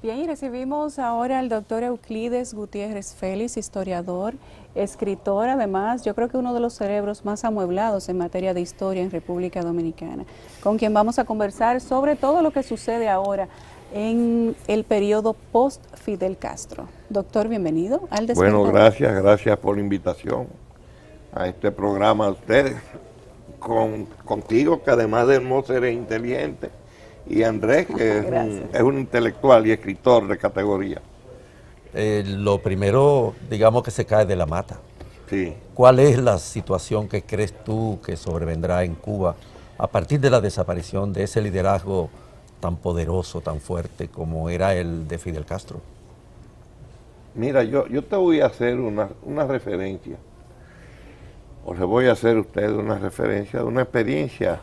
Bien, y recibimos ahora al doctor Euclides Gutiérrez Félix, historiador, escritor, además, yo creo que uno de los cerebros más amueblados en materia de historia en República Dominicana, con quien vamos a conversar sobre todo lo que sucede ahora en el periodo post-Fidel Castro. Doctor, bienvenido al Despertador. Bueno, gracias por la invitación a este programa de ustedes, contigo, que además de hermoso eres inteligente, y Andrés, que es un intelectual y escritor de categoría. Lo primero, digamos que se cae de la mata. Sí. ¿Cuál es la situación que crees tú que sobrevendrá en Cuba a partir de la desaparición de ese liderazgo tan poderoso, tan fuerte como era el de Fidel Castro? Mira, yo te voy a hacer una referencia, o le voy a hacer a ustedes una referencia de una experiencia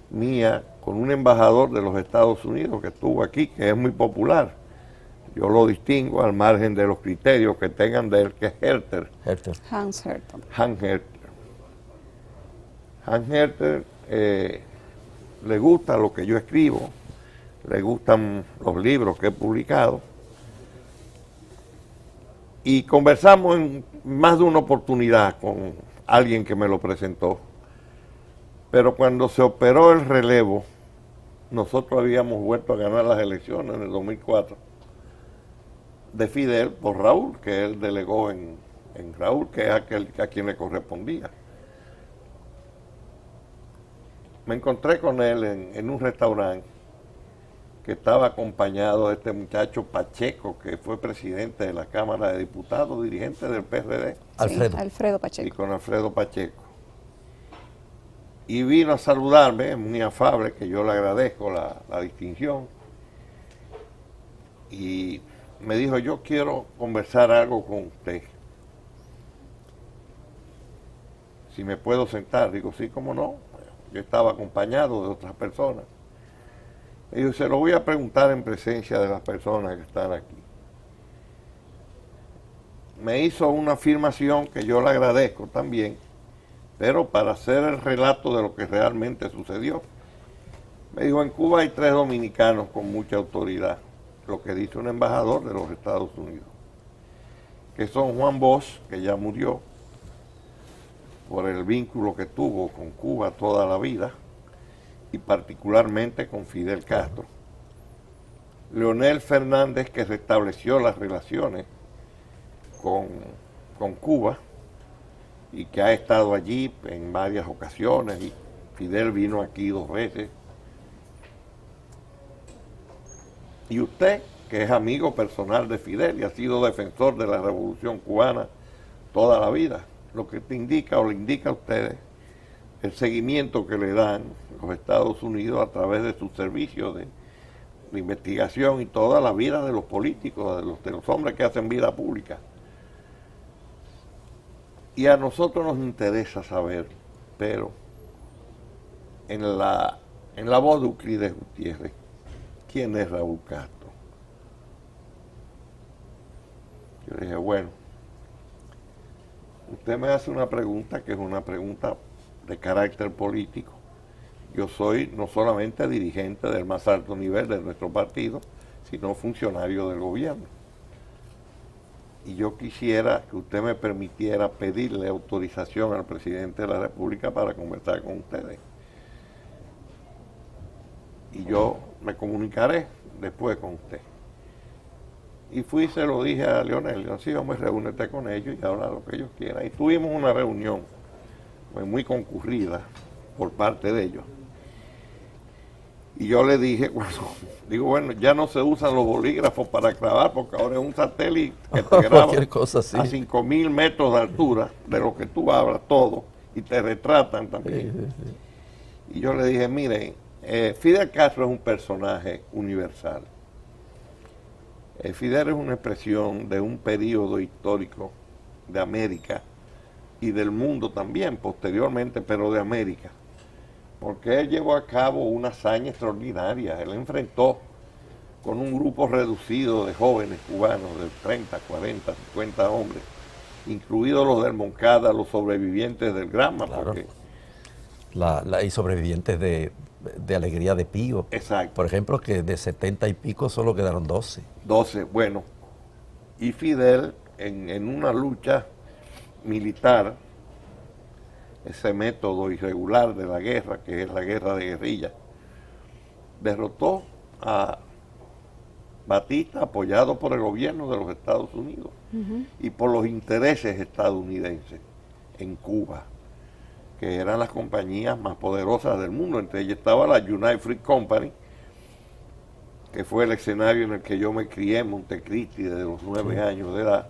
mía con un embajador de los Estados Unidos que estuvo aquí, que es muy popular. Yo lo distingo al margen de los criterios que tengan de él, que es Herter. Hans Herter. Hans Herter le gusta lo que yo escribo, le gustan los libros que he publicado, y conversamos en más de una oportunidad con alguien que me lo presentó. Pero cuando se operó el relevo, nosotros habíamos vuelto a ganar las elecciones en el 2004 de Fidel por Raúl, que él delegó en Raúl, que es aquel a quien le correspondía. Me encontré con él en un restaurante que estaba acompañado de este muchacho Pacheco, que fue presidente de la Cámara de Diputados, dirigente del PRD. Alfredo. Sí, Alfredo Pacheco. Y con Alfredo Pacheco. Y vino a saludarme, muy afable, que yo le agradezco la distinción. Y me dijo, yo quiero conversar algo con usted. Si me puedo sentar. Digo, sí, cómo no. Yo estaba acompañado de otras personas. Y digo, se lo voy a preguntar en presencia de las personas que están aquí. Me hizo una afirmación que yo le agradezco también, pero para hacer el relato de lo que realmente sucedió. Me dijo, en Cuba hay 3 dominicanos con mucha autoridad, lo que dice un embajador de los Estados Unidos, que son Juan Bosch, que ya murió, por el vínculo que tuvo con Cuba toda la vida, y particularmente con Fidel Castro. Leonel Fernández, que restableció las relaciones con Cuba, y que ha estado allí en varias ocasiones, y Fidel vino aquí 2 veces. Y usted, que es amigo personal de Fidel y ha sido defensor de la Revolución Cubana toda la vida, lo que te indica o le indica a ustedes el seguimiento que le dan los Estados Unidos a través de sus servicios de investigación y toda la vida de los políticos, de los hombres que hacen vida pública. Y a nosotros nos interesa saber, pero en la voz de Euclides Gutiérrez, ¿quién es Raúl Castro? Yo le dije, bueno, usted me hace una pregunta que es una pregunta de carácter político. Yo soy no solamente dirigente del más alto nivel de nuestro partido, sino funcionario del gobierno. Y yo quisiera que usted me permitiera pedirle autorización al presidente de la República para conversar con ustedes. Y yo me comunicaré después con usted. Y fui y se lo dije a Leonel, yo, sí, hombre, reúnete con ellos y habla lo que ellos quieran. Y tuvimos una reunión muy concurrida por parte de ellos. Y yo le dije, bueno, ya no se usan los bolígrafos para grabar, porque ahora es un satélite que te graba cosa, sí, a 5.000 metros de altura de lo que tú hablas todo, y te retratan también. Sí. Y yo le dije, miren, Fidel Castro es un personaje universal. Fidel es una expresión de un periodo histórico de América y del mundo también, posteriormente, pero de América. Porque él llevó a cabo una hazaña extraordinaria. Él enfrentó con un grupo reducido de jóvenes cubanos de 30, 40, 50 hombres, incluidos los del Moncada, los sobrevivientes del Granma. Claro. Porque Y sobrevivientes de de alegría de Pío. Exacto. Por ejemplo, que de 70 y pico solo quedaron 12. 12, bueno. Y Fidel, en una lucha militar, ese método irregular de la guerra, que es la guerra de guerrilla, derrotó a Batista, apoyado por el gobierno de los Estados Unidos y por los intereses estadounidenses en Cuba, que eran las compañías más poderosas del mundo. Entre ellas estaba la United Fruit Company, que fue el escenario en el que yo me crié en Montecristi desde los 9 años de edad,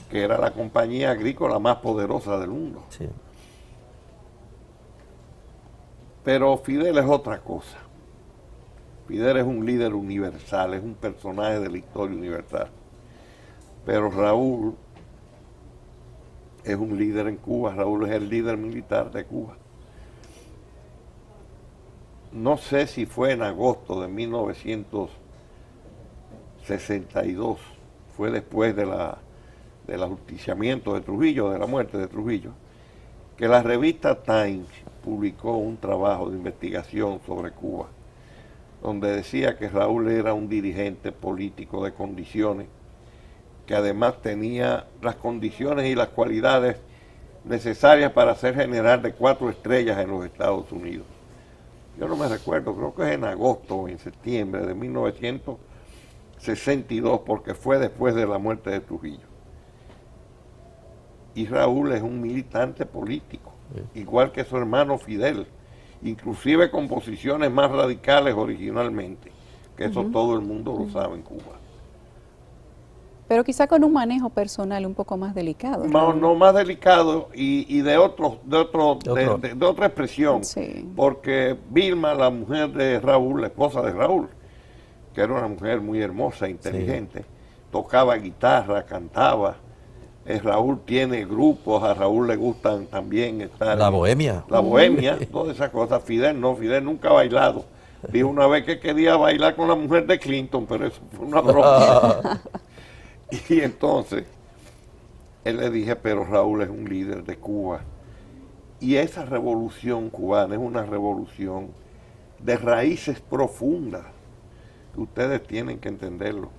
que era la compañía agrícola más poderosa del mundo. Sí. Pero Fidel es otra cosa. Fidel es un líder universal, es un personaje de la historia universal. Pero Raúl es un líder en Cuba, Raúl es el líder militar de Cuba. No sé si fue en agosto de 1962, fue después del ajusticiamiento de Trujillo, de la muerte de Trujillo, que la revista Times publicó un trabajo de investigación sobre Cuba, donde decía que Raúl era un dirigente político de condiciones, que además tenía las condiciones y las cualidades necesarias para ser general de 4 estrellas en los Estados Unidos. Yo no me recuerdo, creo que es en agosto o en septiembre de 1962, porque fue después de la muerte de Trujillo. Y Raúl es un militante político, igual que su hermano Fidel, inclusive con posiciones más radicales originalmente, que eso todo el mundo lo sabe en Cuba. Pero quizá con un manejo personal un poco más delicado. No más delicado y de otra expresión, Sí. porque Vilma, la mujer de Raúl, la esposa de Raúl, que era una mujer muy hermosa, inteligente, tocaba guitarra, cantaba. Raúl tiene grupos, a Raúl le gustan también estar... La bohemia. La bohemia, todas esas cosas. Fidel no, Fidel nunca ha bailado. Dijo una vez que quería bailar con la mujer de Clinton, pero eso fue una broma. Y entonces, él le dije, pero Raúl es un líder de Cuba. Y esa revolución cubana es una revolución de raíces profundas, que ustedes tienen que entenderlo.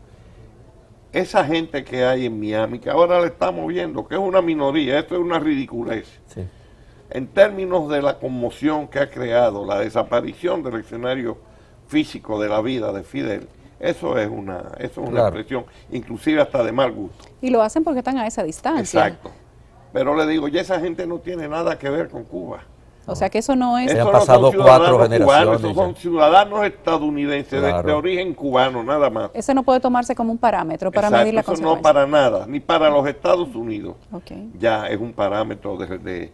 Esa gente que hay en Miami, que ahora le estamos viendo, que es una minoría, esto es una ridiculez. Sí. En términos de la conmoción que ha creado la desaparición del escenario físico de la vida de Fidel, eso es una expresión, inclusive hasta de mal gusto. Y lo hacen porque están a esa distancia. Exacto. Pero le digo, ya esa gente no tiene nada que ver con Cuba. O sea que eso no es... Se han pasado 4 generaciones. Esos son ciudadanos estadounidenses, de origen cubano, nada más. Ese no puede tomarse como un parámetro para medir la consecuencia. Eso no para nada, ni para los Estados Unidos. Okay. Ya es un parámetro de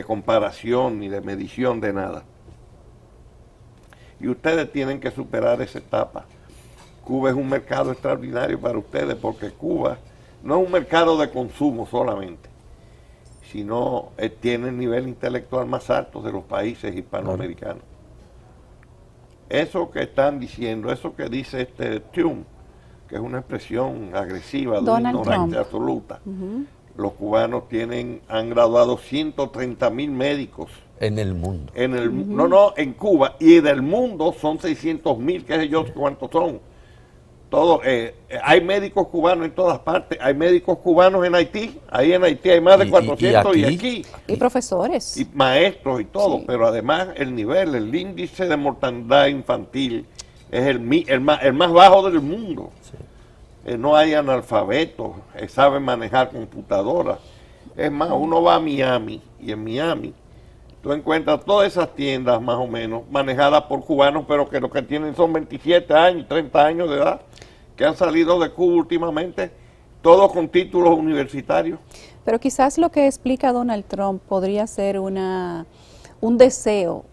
comparación ni de medición de nada. Y ustedes tienen que superar esa etapa. Cuba es un mercado extraordinario para ustedes, porque Cuba no es un mercado de consumo solamente, sino tiene el nivel intelectual más alto de los países hispanoamericanos. Eso que están diciendo, eso que dice Trump, que es una expresión agresiva de una ignorancia absoluta. Los cubanos han graduado 130,000 médicos. En el mundo. En Cuba, y del mundo son 600,000, qué sé yo cuántos son. Hay médicos cubanos en todas partes, hay médicos cubanos en Haití, ahí en Haití hay más de 400 y aquí. Y profesores. Y maestros y todo, sí. Pero además el índice de mortandad infantil es el más bajo del mundo. Sí. No hay analfabetos, saben manejar computadoras. Es más, uno va a Miami y en Miami tú encuentras todas esas tiendas más o menos manejadas por cubanos, pero que lo que tienen son 27 años, 30 años de edad, que han salido de Cuba últimamente, todos con títulos universitarios. Pero quizás lo que explica Donald Trump podría ser un deseo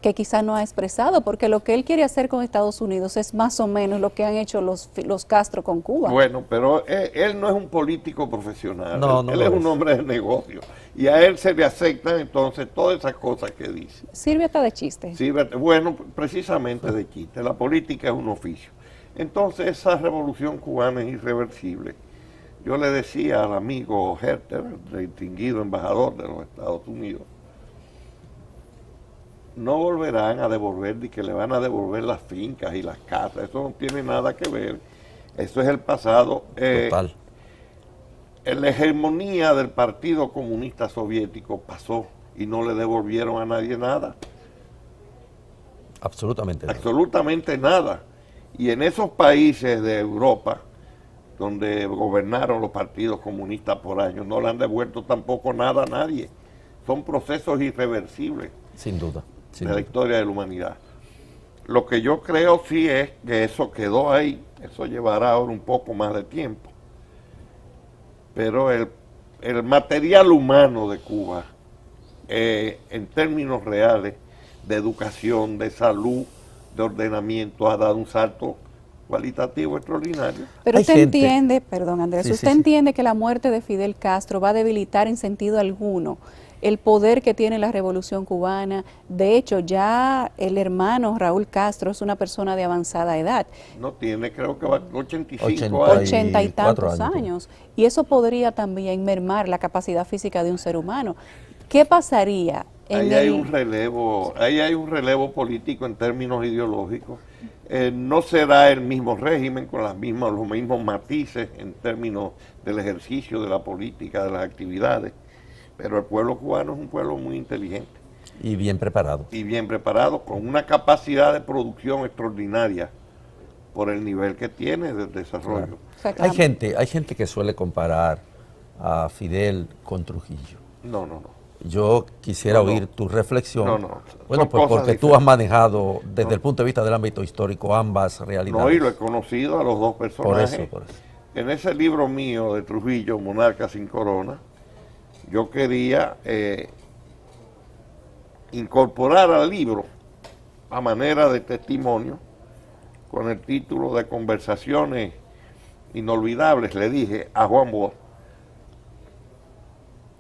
que quizás no ha expresado, porque lo que él quiere hacer con Estados Unidos es más o menos lo que han hecho los Castro con Cuba. Bueno, pero él no es un político profesional, él es un hombre de negocio, y a él se le aceptan entonces todas esas cosas que dice. Sirve hasta de chiste. Bueno, precisamente de chiste, la política es un oficio. Entonces esa revolución cubana es irreversible. Yo le decía al amigo Herter, el distinguido embajador de los Estados Unidos, no volverán a devolver, ni que le van a devolver las fincas y las casas. Eso no tiene nada que ver. Eso es el pasado. Total. La hegemonía del Partido Comunista Soviético pasó y no le devolvieron a nadie nada. Absolutamente nada. Absolutamente nada. Y en esos países de Europa, donde gobernaron los partidos comunistas por años, no le han devuelto tampoco nada a nadie. Son procesos irreversibles. Sin duda. De la historia de la humanidad. Lo que yo creo sí es que eso quedó ahí, eso llevará ahora un poco más de tiempo. Pero el material humano de Cuba, en términos reales, de educación, de salud, de ordenamiento, ha dado un salto cualitativo extraordinario. Pero Hay usted gente- entiende, perdón Andrés, Sí, sí, usted sí. entiende que la muerte de Fidel Castro va a debilitar en sentido alguno el poder que tiene la revolución cubana. De hecho, ya el hermano Raúl Castro es una persona de avanzada edad, No tiene, creo que va 85 80 años. 80 y 84 tantos años. años, y eso podría también mermar la capacidad física de un ser humano. ¿Qué pasaría en Ahí hay el- un relevo político en términos ideológicos. No será el mismo régimen con los mismos matices en términos del ejercicio de la política, de las actividades, pero el pueblo cubano es un pueblo muy inteligente Y bien preparado. y bien preparado, con una capacidad de producción extraordinaria por el nivel que tiene de desarrollo. Claro. O sea, claro. Hay gente que suele comparar a Fidel con Trujillo. No, no, no. Yo quisiera No, no. oír tu reflexión. No, no. Bueno, Son pues cosas porque tú diferentes. has manejado desde No. el punto de vista del ámbito histórico ambas realidades. No, y lo he conocido a los dos personajes. Por eso. En ese libro mío de Trujillo, Monarca sin Corona, yo quería incorporar al libro, a manera de testimonio, con el título de Conversaciones Inolvidables, le dije a Juan Bosch,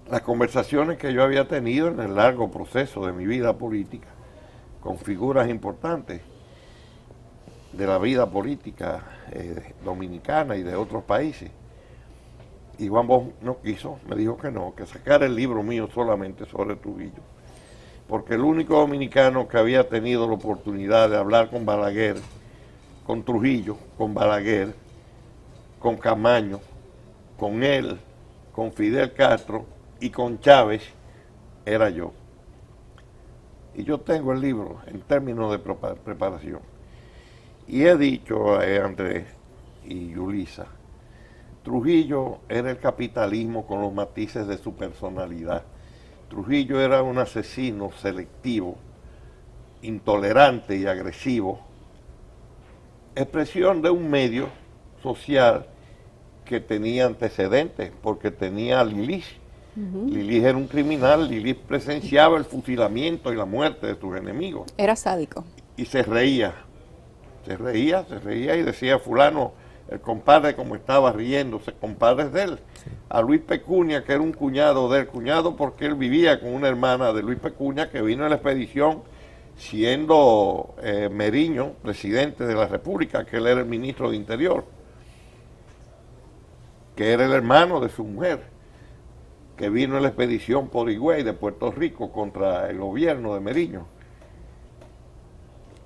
las conversaciones que yo había tenido en el largo proceso de mi vida política, con figuras importantes de la vida política dominicana y de otros países. Y Juan Bosch no quiso, me dijo que no, que sacara el libro mío solamente sobre Trujillo. Porque el único dominicano que había tenido la oportunidad de hablar con Balaguer, con Trujillo, con Balaguer, con Camaño, con él, con Fidel Castro y con Chávez, era yo. Y yo tengo el libro en términos de preparación. Y he dicho a Andrés y Yulisa, Trujillo era el capitalismo con los matices de su personalidad. Trujillo era un asesino selectivo, intolerante y agresivo, expresión de un medio social que tenía antecedentes, porque tenía a Lilich. Lilich era un criminal, Lilich presenciaba el fusilamiento y la muerte de sus enemigos. Era sádico. Y se reía y decía fulano, el compadre como estaba riéndose, compadres de él. Sí. A Luis Pecuña, que era un cuñado de él, cuñado porque él vivía con una hermana de Luis Pecuña que vino a la expedición siendo Meriño, presidente de la República, que él era el ministro de Interior, que era el hermano de su mujer, que vino a la expedición por Higüey de Puerto Rico contra el gobierno de Meriño.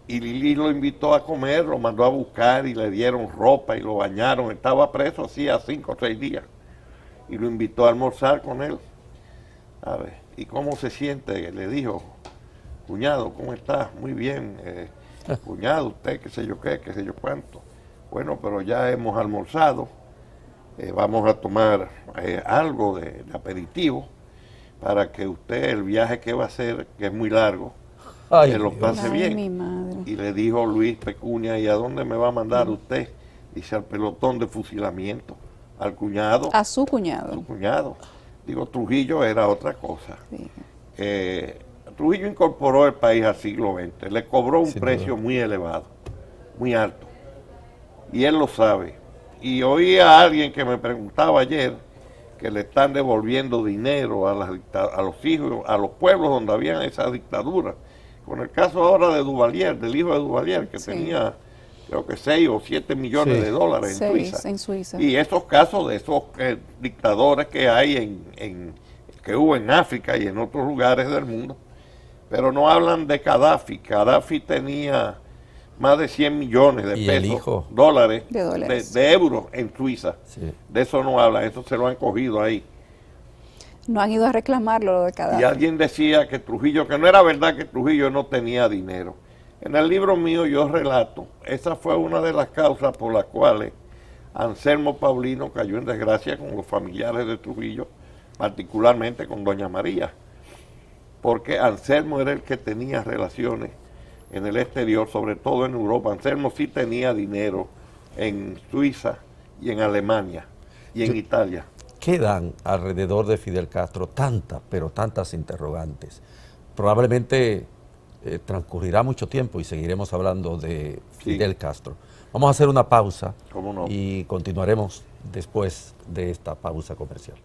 Y Lili lo invitó a comer, lo mandó a buscar y le dieron ropa y lo bañaron. Estaba preso hacía 5 o 6 días. Y lo invitó a almorzar con él. A ver, ¿y cómo se siente? Le dijo, cuñado, ¿cómo estás? Muy bien. Cuñado, usted, qué sé yo qué, qué sé yo cuánto. Bueno, pero ya hemos almorzado. Vamos a tomar algo de aperitivo para que usted, el viaje que va a hacer, que es muy largo, Ay, que lo Dios. pase Ay, bien. mi madre. Y le dijo Luis Pecuña, ¿y a dónde me va a mandar usted? Dice, al pelotón de fusilamiento, al cuñado, A su su cuñado. cuñado. Digo, Trujillo era otra cosa. Sí. Trujillo incorporó el país al siglo XX, le cobró un Sin precio duda. muy elevado, muy alto. Y él lo sabe. Y oí a alguien que me preguntaba ayer que le están devolviendo dinero a los hijos, a los pueblos donde habían esas dictaduras. Con el caso ahora de Duvalier, del hijo de Duvalier, que Sí. tenía creo que 6 o 7 millones Sí. de dólares en 6 Suiza. en Suiza. Y esos casos de esos dictadores que hay que hubo en África y en otros lugares del mundo. pero no hablan de Gaddafi. Gaddafi tenía más de 100 millones de ¿Y el pesos, hijo? dólares, De dólares. de euros en Suiza. Sí. De eso no hablan, eso se lo han cogido ahí. No han ido a reclamarlo lo de Gaddafi. Y alguien decía que Trujillo, que no era verdad que Trujillo no tenía dinero. En el libro mío yo relato, esa fue una de las causas por las cuales Anselmo Paulino cayó en desgracia con los familiares de Trujillo, particularmente con doña María, porque Anselmo era el que tenía relaciones en el exterior, sobre todo en Europa. Anselmo sí tenía dinero en Suiza y en Alemania y en Italia. Quedan alrededor de Fidel Castro tantas, pero tantas interrogantes. Probablemente transcurrirá mucho tiempo y seguiremos hablando de Fidel Castro. Vamos a hacer una pausa ¿Cómo no? y continuaremos después de esta pausa comercial.